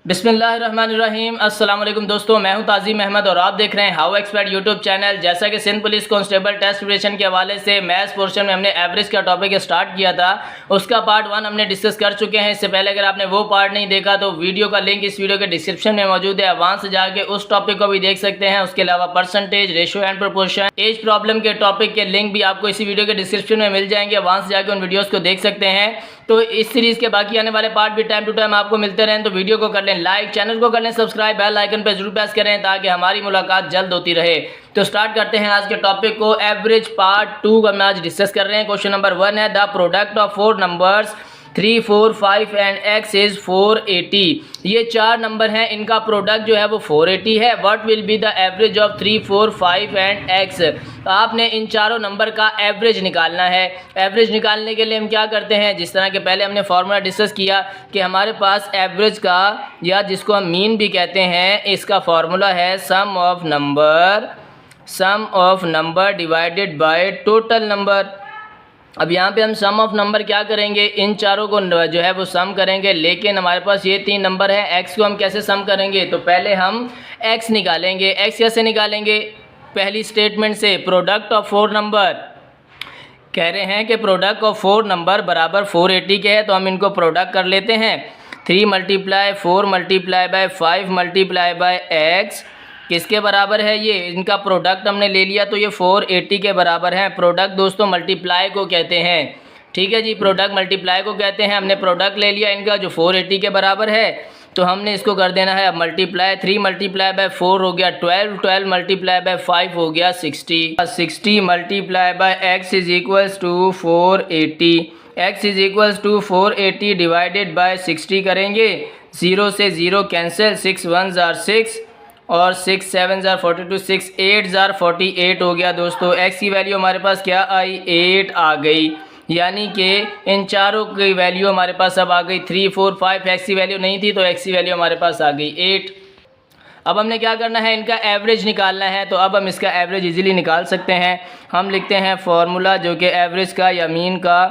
बिस्मिल्लाहिर्रहमानिर्रहीम। अस्सलाम वालेकुम दोस्तों, मैं हूं ताज़ीम अहमद और आप देख रहे हैं हाउ एक्सपर्ट यूट्यूब चैनल। जैसा कि Sindh police constable test preparation के हवाले से मैथ्स पोर्शन में हमने एवरेज का टॉपिक स्टार्ट किया था, उसका पार्ट 1 हमने डिस्कस कर चुके हैं। इससे पहले अगर आपने वो पार्ट नहीं देखा तो वीडियो का लिंक इस वीडियो के डिस्क्रिप्शन में मौजूद है, वहाँ से जाके उस टॉपिक को भी देख सकते हैं। उसके अलावा percentage, ratio and proportion, age problem के टॉपिक के लिंक भी आपको इसी वीडियो के डिस्क्रिप्शन में मिल जाएंगे, वहाँ से जाके उन वीडियोज़ को देख सकते हैं। तो इस सीरीज़ के बाकी आने वाले पार्ट भी टाइम टू टाइम आपको मिलते रहें, तो वीडियो को कर लें लाइक, चैनल को कर लें सब्सक्राइब, बेल आइकन पर जरूर प्रेस करें ताकि हमारी मुलाकात जल्द होती रहे। तो स्टार्ट करते हैं आज के टॉपिक को। एवरेज पार्ट 2 हम आज डिस्कस कर रहे हैं। क्वेश्चन नंबर 1 है the product of 4 numbers 3, 4, 5 and x is 480। ये 4 नंबर हैं, इनका प्रोडक्ट जो है वो 480 है। What will be the average of 3, 4, 5 and x। आपने इन चारों नंबर का एवरेज निकालना है। एवरेज निकालने के लिए हम क्या करते हैं, जिस तरह के पहले हमने फार्मूला डिस्कस किया कि हमारे पास एवरेज का, या जिसको हम मीन भी कहते हैं, इसका फार्मूला है sum of number divided by total number. अब यहाँ पे हम सम ऑफ नंबर क्या करेंगे, इन चारों को जो है वो सम करेंगे, लेकिन हमारे पास ये 3 नंबर हैं। x को हम कैसे सम करेंगे, तो पहले हम x निकालेंगे। x कैसे निकालेंगे, पहली स्टेटमेंट से, प्रोडक्ट ऑफ 4 नंबर। कह रहे हैं कि प्रोडक्ट ऑफ 4 नंबर बराबर 480 के है, तो हम इनको प्रोडक्ट कर लेते हैं। 3 × 4 × 5 × x किसके बराबर है, ये इनका प्रोडक्ट हमने ले लिया तो ये 480 के बराबर है। प्रोडक्ट दोस्तों मल्टीप्लाई को कहते हैं, ठीक है जी, प्रोडक्ट मल्टीप्लाई को कहते हैं। हमने प्रोडक्ट ले लिया इनका जो 480 के बराबर है, तो हमने इसको कर देना है अब मल्टीप्लाई। 3 × 4 हो गया 12, 12 × 5 हो गया 60, 60 × x is equals to 480। x is equals to 480 divided by 60 करेंगे, 0 से 0 कैंसिल, 6 1 जार 6 और 6 7 जार 42, 6 8 जार 48 हो गया दोस्तों। x की वैल्यू हमारे पास क्या आई, 8 आ गई, यानी कि इन चारों की वैल्यू हमारे पास अब आ गई 3, 4, 5। x की वैल्यू नहीं थी तो x की वैल्यू हमारे पास आ गई 8। अब हमने क्या करना है, इनका एवरेज निकालना है। तो अब हम इसका एवरेज इजीली निकाल सकते हैं। हम लिखते हैं फॉर्मूला जो कि एवरेज का या मीन का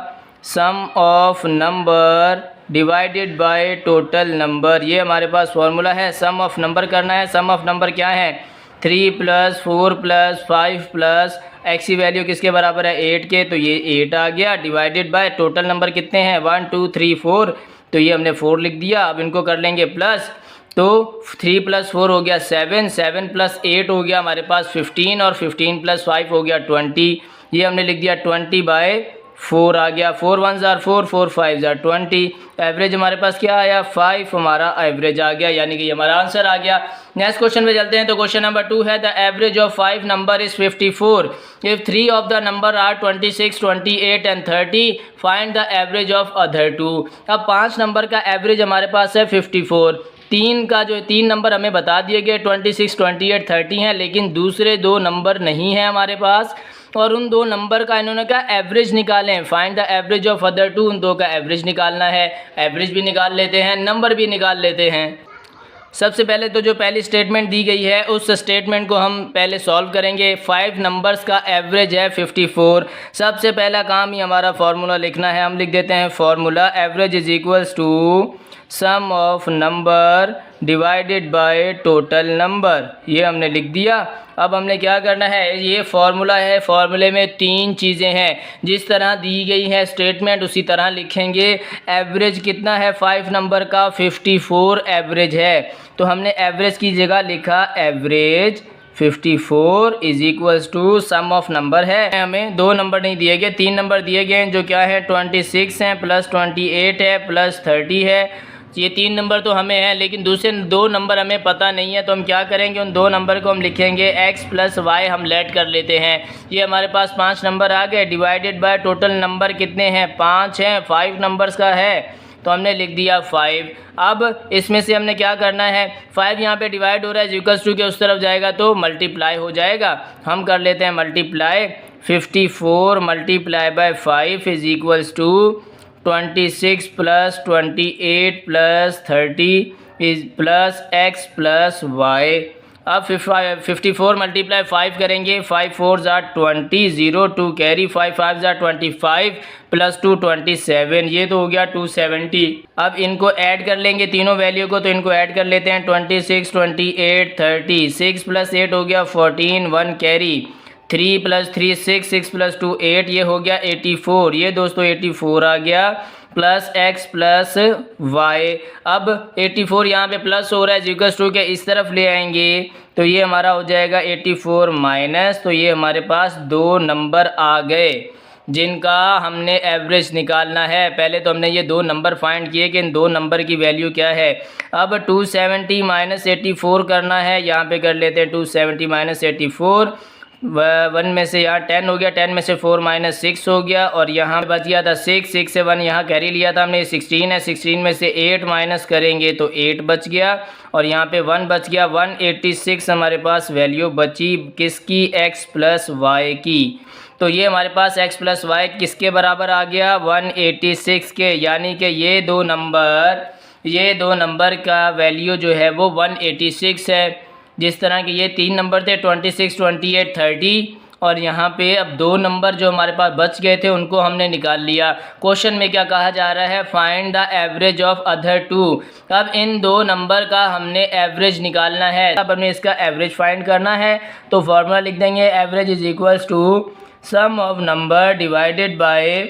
sum of number divided by total number, ये हमारे पास फार्मूला है। सम ऑफ नंबर करना है। सम ऑफ नंबर क्या है, 3 + 4 + 5 + x की वैल्यू किसके बराबर है, 8 के, तो ये 8 आ गया, डिवाइडेड बाय टोटल नंबर कितने हैं, 1 2 3 4, तो ये हमने 4 लिख दिया। अब इनको कर लेंगे प्लस, तो 3 + 4 हो गया 7, 7 + 8 हो गया हमारे पास 15 और 15 + 5 हो गया 20। ये हमने लिख दिया 20/4 आ गया। 4 1 जार 4, 4 5 जार 20। एवरेज हमारे पास क्या आया, 5 हमारा एवरेज आ गया, यानी कि ये हमारा आंसर आ गया। नेक्स्ट क्वेश्चन पे चलते हैं। तो क्वेश्चन नंबर 2 है the average of 5 number is 54 if 3 of the number are 26, 28 and 30 find the average of other 2। अब 5 नंबर का एवरेज हमारे पास है 54। 3 नंबर हमें बता दिए गए 26, 28, 30 हैं, लेकिन दूसरे 2 नंबर नहीं हैं हमारे पास, और उन 2 नंबर का इन्होंने कहा एवरेज निकालें। Find the average of other 2, उन 2 का एवरेज निकालना है। एवरेज भी निकाल लेते हैं, नंबर भी निकाल लेते हैं। सबसे पहले तो जो पहली स्टेटमेंट दी गई है उस स्टेटमेंट को हम पहले सॉल्व करेंगे। 5 नंबर्स का एवरेज है 54। सबसे पहला काम ही हमारा फार्मूला लिखना है। हम लिख देते हैं formula average is equals to sum of number divided by total number, ये हमने लिख दिया। अब हमने क्या करना है, ये फार्मूला है, फार्मूले में 3 चीज़ें हैं, जिस तरह दी गई है स्टेटमेंट उसी तरह लिखेंगे। एवरेज कितना है 5 नंबर का, 54 एवरेज है, तो हमने एवरेज की जगह लिखा average 54 is equals to sum of number है। हमें 2 नंबर नहीं दिए गए, 3 नंबर दिए गए हैं, जो क्या है 26 हैं, प्लस 28 है, प्लस 30 है। ये 3 नंबर तो हमें हैं, लेकिन दूसरे 2 नंबर हमें पता नहीं है, तो हम क्या करेंगे, उन 2 नंबर को हम लिखेंगे x + y, हम लेट कर लेते हैं। ये हमारे पास 5 नंबर आ गए, डिवाइडेड बाय टोटल नंबर कितने हैं, 5 हैं, 5 नंबर्स का है, तो हमने लिख दिया 5। अब इसमें से हमने क्या करना है, 5 यहाँ पे डिवाइड हो रहा है, इक्वल्स टू के उस तरफ जाएगा तो मल्टीप्लाई हो जाएगा। हम कर लेते हैं multiply, 54 × 5 is equals to 26 + 28 + 30 is plus x + y। अब 54 मल्टीप्लाई 5 करेंगे, 5 4 ज़ार 20, 0 2 कैरी, 5 5 ज़ार 25 प्लस 2 27, ये तो हो गया 270। अब इनको ऐड कर लेंगे तीनों वैल्यू को, तो इनको ऐड कर लेते हैं 26 28 30, 6 प्लस 8 हो गया 14, 1 कैरी, 3 प्लस 3 6, 6 प्लस 2 8, ये हो गया 84, ये दोस्तों 84 आ गया प्लस x प्लस वाई। अब 84 यहाँ पे प्लस हो रहा है, इक्वल्स टू के इस तरफ ले आएंगे तो ये हमारा हो जाएगा 84 माइनस, तो ये हमारे पास दो नंबर आ गए जिनका हमने एवरेज निकालना है। पहले तो हमने ये दो नंबर फाइंड किए कि इन दो नंबर की वैल्यू क्या है। अब 270 माइनस 84 करना है, यहाँ पे कर लेते हैं 270 माइनस 84, 1 में से यहाँ 10 हो गया, 10 में से 4 माइनस 6 हो गया, और यहाँ बच गया था 6, 6 से 1 यहाँ कैरी लिया था हमने, 16 है, 16 में से 8 माइनस करेंगे तो 8 बच गया, और यहाँ पे 1 बच गया, 186 हमारे पास वैल्यू बची किसकी, x प्लस वाई की। तो ये हमारे पास x प्लस वाई किसके बराबर आ गया, 186 के, यानी कि ये दो नंबर का वैल्यू जो है वो 186 है। जिस तरह के ये तीन नंबर थे 26 28 30, और यहाँ पे अब दो नंबर जो हमारे पास बच गए थे उनको हमने निकाल लिया। क्वेश्चन में क्या कहा जा रहा है, find the average of other two. अब इन दो नंबर का हमने एवरेज निकालना है, अब हमें इसका एवरेज फाइंड करना है, तो फॉर्मूला लिख देंगे, average is equals to sum of number divided by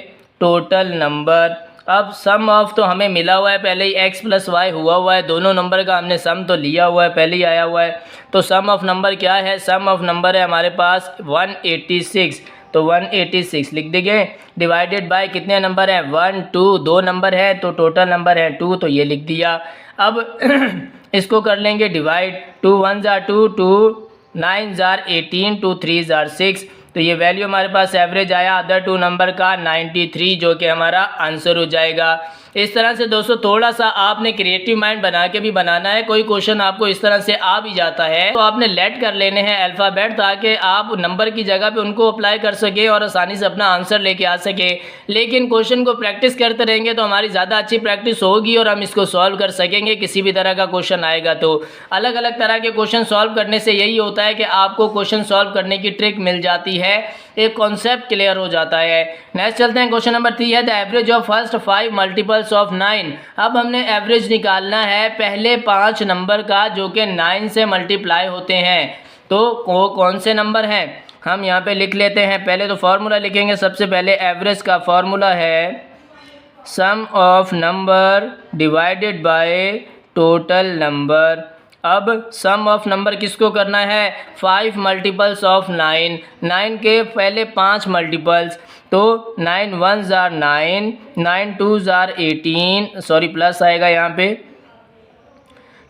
total number. अब सम ऑफ तो हमें मिला हुआ है पहले ही, x प्लस वाई हुआ है, दोनों नंबर का हमने सम तो लिया हुआ है, पहले ही आया हुआ है। तो सम ऑफ नंबर क्या है, सम ऑफ नंबर है हमारे पास 186, तो 186 लिख देंगे, डिवाइडेड बाय कितने नंबर हैं, 1 2, दो नंबर है तो टोटल नंबर है 2, तो ये लिख दिया। अब इसको कर लेंगे डिवाइड, 2 1 ज़ार 2, 2 9 ज़ार 18, 2 3 ज़ार 6, तो ये वैल्यू हमारे पास एवरेज आया अदर टू नंबर का 93, जो कि हमारा आंसर हो जाएगा। इस तरह से दोस्तों थोड़ा सा आपने क्रिएटिव माइंड बना के भी बनाना है। कोई क्वेश्चन आपको इस तरह से आ भी जाता है तो आपने लेट कर लेने हैं अल्फ़ाबेट, ताकि आप नंबर की जगह पे उनको अप्लाई कर सके और आसानी से अपना आंसर लेके आ सके। लेकिन क्वेश्चन को प्रैक्टिस करते रहेंगे तो हमारी ज़्यादा अच्छी प्रैक्टिस होगी और हम इसको सॉल्व कर सकेंगे। किसी भी तरह का क्वेश्चन आएगा तो अलग अलग तरह के क्वेश्चन सॉल्व करने से यही होता है कि आपको क्वेश्चन सॉल्व करने की ट्रिक मिल जाती है, एक कॉन्सेप्ट क्लियर हो जाता है। नेक्स्ट चलते हैं, क्वेश्चन नंबर 3 है the average of first 5 multiples of 9। अब हमने एवरेज निकालना है पहले 5 नंबर का जो कि 9 से मल्टीप्लाई होते हैं। तो वो कौन से नंबर हैं हम यहाँ पे लिख लेते हैं। पहले तो फार्मूला लिखेंगे, सबसे पहले एवरेज का फार्मूला है sum of number divided by total number. अब सम ऑफ नंबर किसको करना है, 5 मल्टीपल्स ऑफ 9, 9 के पहले 5 मल्टीपल्स, तो 9 1 ज़ार 9, 9 2 ज़ार 18, सॉरी प्लस आएगा यहाँ पे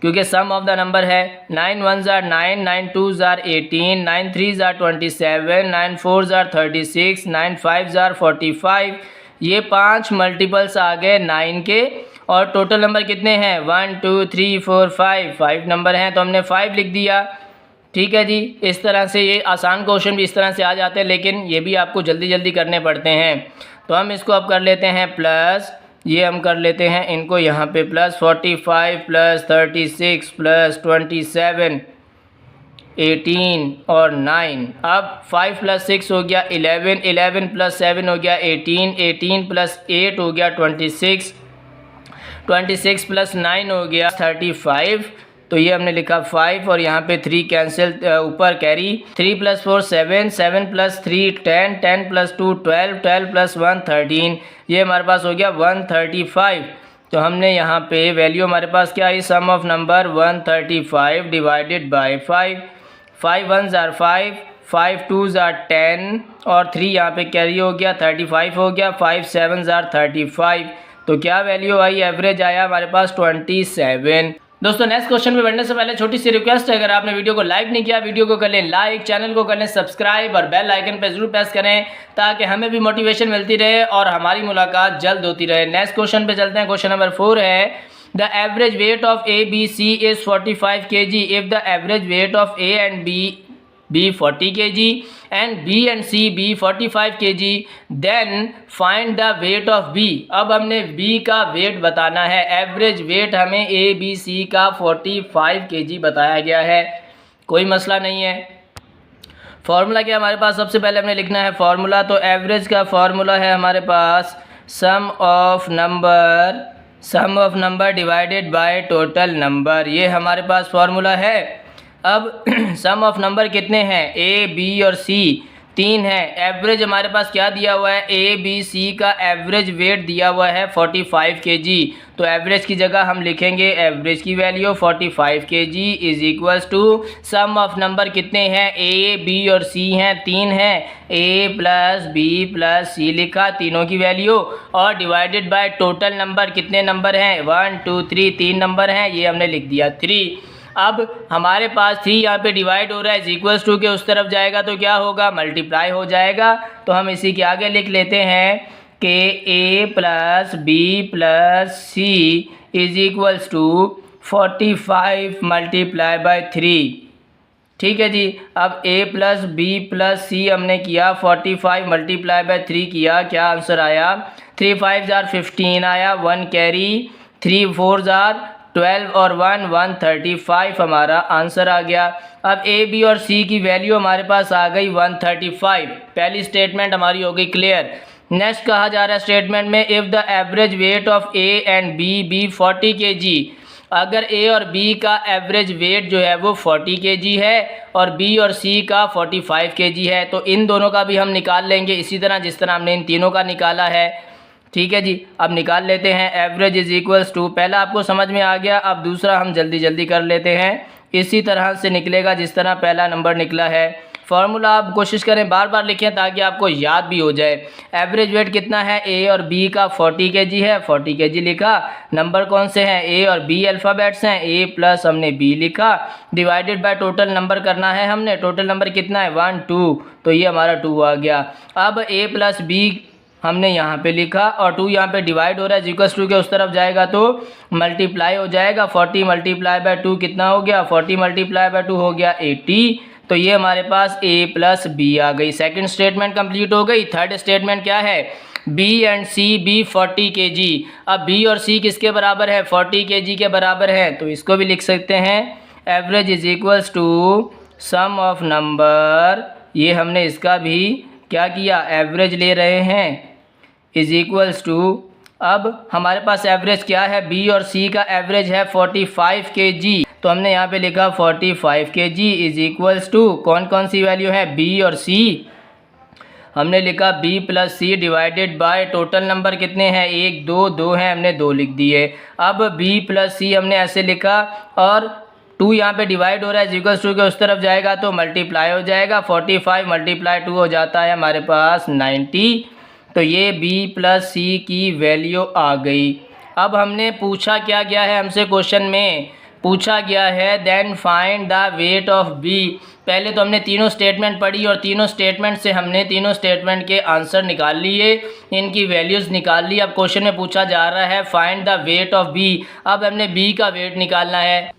क्योंकि सम ऑफ द नंबर है। 9 1 ज़ार 9, 9 2 ज़ार 18, 9 3 ज़ार 27, 9 4 ज़ार 36, 9 5 ज़ार 45, ये 5 मल्टीपल्स आ गए 9 के। और टोटल नंबर कितने हैं, 1 2 3 4 5 नंबर हैं, तो हमने 5 लिख दिया। ठीक है जी, इस तरह से ये आसान क्वेश्चन भी इस तरह से आ जाते हैं, लेकिन ये भी आपको जल्दी जल्दी करने पड़ते हैं। तो हम इसको अब कर लेते हैं प्लस, ये हम कर लेते हैं इनको यहाँ पे प्लस 45 प्लस 36 प्लस 27 18 और 9। अब 5 प्लस 6 हो गया 11, 11 प्लस 7 हो गया 18, 18 प्लस 8 हो गया 26, 26 प्लस 9 हो गया 35। तो ये हमने लिखा 5 और यहाँ पे 3 कैंसिल, ऊपर carry, 3 plus 4 7, 7 plus 3 10, 10 plus 2 12, 12 plus 1 13, ये हमारे पास हो गया 135। तो हमने यहाँ पे वैल्यू हमारे पास क्या आई, सम ऑफ नंबर 135 डिवाइडेड बाय 5, 5 1 ज़ार 5, 5 2 ज़ार 10 और 3 यहाँ पे कैरी हो गया 35 हो गया, 5 7 ज़ार 35। तो क्या वैल्यू आई, एवरेज आया हमारे पास 27। दोस्तों नेक्स्ट क्वेश्चन में बढ़ने से पहले छोटी सी रिक्वेस्ट है, अगर आपने वीडियो को लाइक नहीं किया वीडियो को कर लें लाइक, चैनल को कर लें सब्सक्राइब और बेल आइकन पर जरूर प्रेस करें ताकि हमें भी मोटिवेशन मिलती रहे और हमारी मुलाकात जल्द होती रहे। नेक्स्ट क्वेश्चन पे चलते हैं, क्वेश्चन नंबर 4 है the average weight of A B C is 45 kg if the average weight of A and B 40 kg and B and C be 45 kg then find the weight of B। अब हमने B का wait बताना है। Average weight हमें A B C का 45 kg बताया गया है। कोई मसला नहीं है। फार्मूला क्या हमारे पास, सबसे पहले हमने लिखना है फार्मूला। तो एवरेज का फार्मूला है हमारे पास sum of number divided by total number, ये हमारे पास फार्मूला है। अब सम ऑफ नंबर कितने हैं, ए बी और सी 3 है। एवरेज हमारे पास क्या दिया हुआ है, ए बी सी का एवरेज वेट दिया हुआ है 45 kg। तो एवरेज की जगह हम लिखेंगे एवरेज की value 45 kg is equals to sum of number कितने हैं, ए बी और सी हैं 3 हैं, A plus B plus C लिखा तीनों की वैल्यू, और डिवाइडेड बाय टोटल नंबर कितने नंबर हैं 1 2 3 3 नंबर हैं, ये हमने लिख दिया 3। अब हमारे पास 3 यहाँ पे डिवाइड हो रहा है, इक्वल्स टू के उस तरफ जाएगा तो क्या होगा, मल्टीप्लाई हो जाएगा। तो हम इसी के आगे लिख लेते हैं कि A plus B plus C is equals to 45 multiply by 3। ठीक है जी। अब a plus B plus C हमने किया, 45 मल्टीप्लाई बाय 3 किया, क्या आंसर आया 3 5 जार 15 आया, 1 कैरी, 3 4 जार 12 और 1 135 हमारा आंसर आ गया। अब ए बी और सी की वैल्यू हमारे पास आ गई 135। पहली स्टेटमेंट हमारी हो गई क्लियर। नेक्स्ट कहा जा रहा है स्टेटमेंट में, if the average weight of A and B 40 kg, अगर ए और बी का एवरेज वेट जो है वो 40 kg है और बी और सी का 45 kg है, तो इन दोनों का भी हम निकाल लेंगे इसी तरह जिस तरह हमने इन तीनों का निकाला है। ठीक है जी। अब निकाल लेते हैं एवरेज इज इक्वल्स टू, पहला आपको समझ में आ गया, अब दूसरा हम जल्दी जल्दी कर लेते हैं। इसी तरह से निकलेगा जिस तरह पहला नंबर निकला है। फार्मूला आप कोशिश करें बार बार लिखें ताकि आपको याद भी हो जाए। एवरेज वेट कितना है, ए और बी का 40 kg है, 40 kg लिखा। नंबर कौन से हैं, ए और बी अल्फ़ाबेट्स हैं, ए प्लस हमने बी लिखा, डिवाइडेड बाय टोटल नंबर करना है हमने। टोटल नंबर कितना है 1 2, तो ये हमारा 2 आ गया। अब ए प्लस बी हमने यहाँ पे लिखा और 2 यहाँ पे डिवाइड हो रहा है, इक्वल्स टू के उस तरफ जाएगा तो मल्टीप्लाई हो जाएगा। 40 मल्टीप्लाई बाय 2 कितना हो गया, 40 मल्टीप्लाई बाय 2 हो गया 80। तो ये हमारे पास a प्लस बी आ गई। सेकंड स्टेटमेंट कंप्लीट हो गई। थर्ड स्टेटमेंट क्या है, b and c b 40 kg। अब b और c किसके बराबर है, 40 kg के बराबर है, तो इसको भी लिख सकते हैं average is equals to sum of number, ये हमने इसका भी क्या किया एवरेज ले रहे हैं, इज इक्वल्स टू, अब हमारे पास एवरेज क्या है, बी और सी का एवरेज है 45 kg, तो हमने यहाँ पे लिखा 45 kg इज इक्वल्स टू कौन कौन सी वैल्यू है, बी और सी। हमने लिखा b plus C divided by total number कितने हैं, 1 2 2 हैं, हमने 2 लिख दिए। अब b प्लस सी हमने ऐसे लिखा और 2 यहाँ पे डिवाइड हो रहा है, इक्वल्स टू के उस तरफ जाएगा तो मल्टीप्लाई हो जाएगा। 45 मल्टीप्लाई 2 हो जाता है हमारे पास 90। तो ये b प्लस सी की वैल्यू आ गई। अब हमने पूछा क्या गया है, हमसे क्वेश्चन में पूछा गया है then find the weight of b। पहले तो हमने तीनों स्टेटमेंट पढ़ी और तीनों स्टेटमेंट से हमने तीनों स्टेटमेंट के आंसर निकाल लिए, इनकी वैल्यूज़ निकाल ली। अब क्वेश्चन में पूछा जा रहा है find the weight of b। अब हमने b का वेट निकालना है।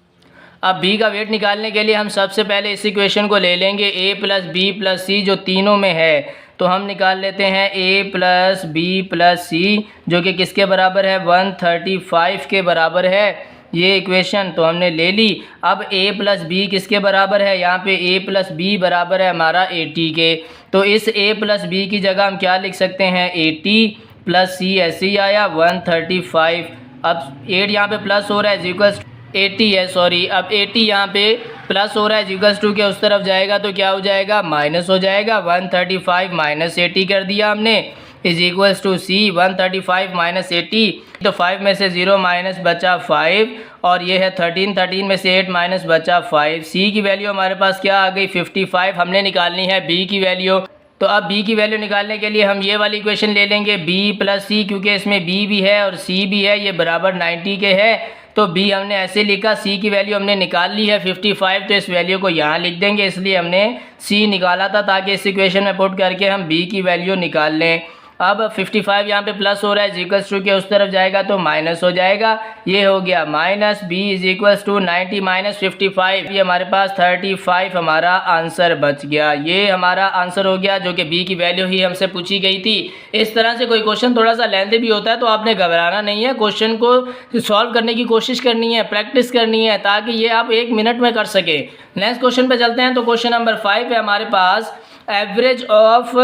अब b का वेट निकालने के लिए हम सबसे पहले इस इक्वेशन को ले लेंगे a प्लस बी प्लस सी जो तीनों में है, तो हम निकाल लेते हैं a प्लस बी प्लस सी जो कि किसके बराबर है 135 के बराबर है ये इक्वेशन, तो हमने ले ली। अब a प्लस बी किसके बराबर है, यहाँ पे a प्लस बी बराबर है हमारा 80 के, तो इस a प्लस बी की जगह हम क्या लिख सकते हैं 80 प्लस सी ऐसे ही आया 135। अब 8 यहाँ पे प्लस हो रहा है इक्वल्स 80 है, सॉरी, अब 80 यहाँ पे प्लस हो रहा है इक्वल्स टू के उस तरफ जाएगा तो क्या हो जाएगा माइनस हो जाएगा। 135 माइनस 80 कर दिया हमने is equals to C 135 minus 80, तो 5 में से 0 माइनस बचा 5 और ये है 13 में से 8 माइनस बचा 5। सी की वैल्यू हमारे पास क्या आ गई 55। हमने निकालनी है बी की वैल्यू, तो अब b की वैल्यू निकालने के लिए हम ये वाली इक्वेशन ले लेंगे b प्लस सी, क्योंकि इसमें b भी है और c भी है, ये बराबर 90 के है, तो b हमने ऐसे लिखा। c की वैल्यू हमने निकाल ली है 55, तो इस वैल्यू को यहाँ लिख देंगे, इसलिए हमने c निकाला था ताकि इस इक्वेशन में पुट करके हम b की वैल्यू निकाल लें। अब 55 यहाँ पे प्लस हो रहा है, इक्वल्स टू के उस तरफ जाएगा तो माइनस हो जाएगा। ये हो गया minus b is equals to 90 minus 55, ये हमारे पास 35 हमारा आंसर बच गया। ये हमारा आंसर हो गया जो कि b की वैल्यू ही हमसे पूछी गई थी। इस तरह से कोई क्वेश्चन थोड़ा सा लेंथी भी होता है तो आपने घबराना नहीं है, क्वेश्चन को सॉल्व करने की कोशिश करनी है, प्रैक्टिस करनी है ताकि ये आप 1 मिनट में कर सके। नेक्स्ट क्वेश्चन पे चलते हैं। तो क्वेश्चन नंबर 5 है हमारे पास, average of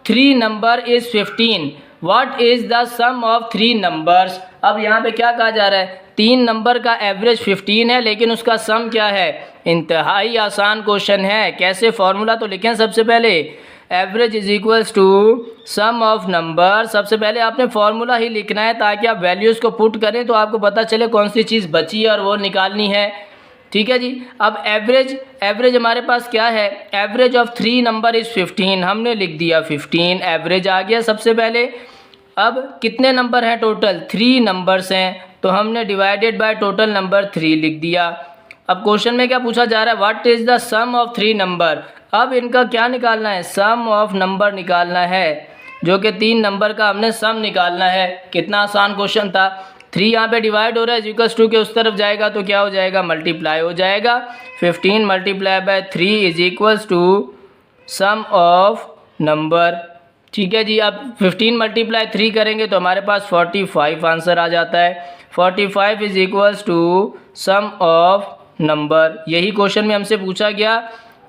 3 number is 15, what is the sum of 3 numbers. अब यहाँ पे क्या कहा जा रहा है, 3 नंबर का एवरेज 15 है लेकिन उसका सम क्या है। इंतहाई आसान क्वेश्चन है। कैसे, फॉर्मूला तो लिखें सबसे पहले, average is equals to sum of number. सबसे पहले आपने फॉर्मूला ही लिखना है ताकि आप वैल्यूज़ को पुट करें तो आपको पता चले कौन सी चीज़ बची है और वो निकालनी है। ठीक है जी। अब एवरेज हमारे पास क्या है, एवरेज ऑफ 3 नंबर इज़ 15, हमने लिख दिया 15, एवरेज आ गया सबसे पहले। अब कितने नंबर हैं टोटल, 3 नंबर्स हैं तो हमने डिवाइडेड बाय टोटल नंबर 3 लिख दिया। अब क्वेश्चन में क्या पूछा जा रहा है, what is the sum of 3 number. अब इनका क्या निकालना है, सम ऑफ नंबर निकालना है, जो कि 3 नंबर का हमने सम निकालना है। कितना आसान क्वेश्चन था। 3 यहाँ पे डिवाइड हो रहा है, इक्वल्स टू के उस तरफ जाएगा तो क्या हो जाएगा, मल्टीप्लाई हो जाएगा। 15 multiply by 3 is equals to sum of number. ठीक है जी। अब 15 मल्टीप्लाई 3 करेंगे तो हमारे पास 45 आंसर आ जाता है। 45 is equals to sum of number. यही क्वेश्चन में हमसे पूछा गया,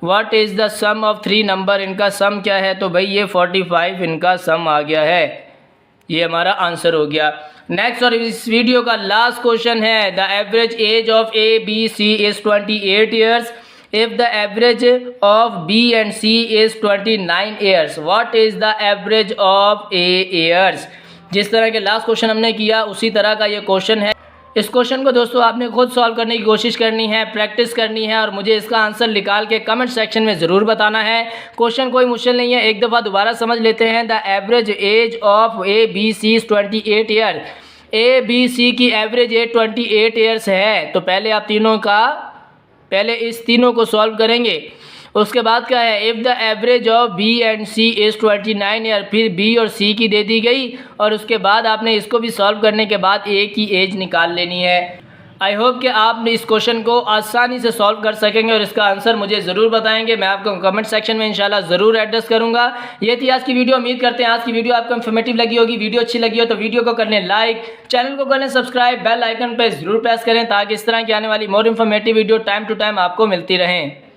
what is the sum of 3 number, इनका सम क्या है। तो भाई ये 45 इनका सम आ गया है, ये हमारा आंसर हो गया। नेक्स्ट और इस वीडियो का लास्ट क्वेश्चन है, the average age of A B C is 28 years, if the average of B and C is 29 years, what is the average of A years. जिस तरह के लास्ट क्वेश्चन हमने किया उसी तरह का ये क्वेश्चन है। इस क्वेश्चन को दोस्तों आपने खुद सॉल्व करने की कोशिश करनी है, प्रैक्टिस करनी है और मुझे इसका आंसर निकाल के कमेंट सेक्शन में ज़रूर बताना है। क्वेश्चन कोई मुश्किल नहीं है, एक दफ़ा दोबारा समझ लेते हैं। The average age of A B C is 28 year. A B C की एवरेज एज 28 ईयर्स है तो पहले इस तीनों को सॉल्व करेंगे। उसके बाद क्या है, if the average of B and C is 29 year, फिर बी और सी की दे दी गई और उसके बाद आपने इसको भी सॉल्व करने के बाद ए की एज निकाल लेनी है। आई होप कि आप इस क्वेश्चन को आसानी से सॉल्व कर सकेंगे और इसका आंसर मुझे ज़रूर बताएंगे। मैं आपको कमेंट सेक्शन में इंशाल्लाह ज़रूर एड्रेस करूंगा। ये थी आज की वीडियो। उम्मीद करते हैं आज की वीडियो आपको इन्फॉर्मेटिव लगी होगी। वीडियो अच्छी लगी हो तो वीडियो को कर लें लाइक, चैनल को कर लें सब्सक्राइब, बेल आइकन पर ज़रूर प्रेस करें ताकि इस तरह की आने वाली more informative video time to time आपको मिलती रहें।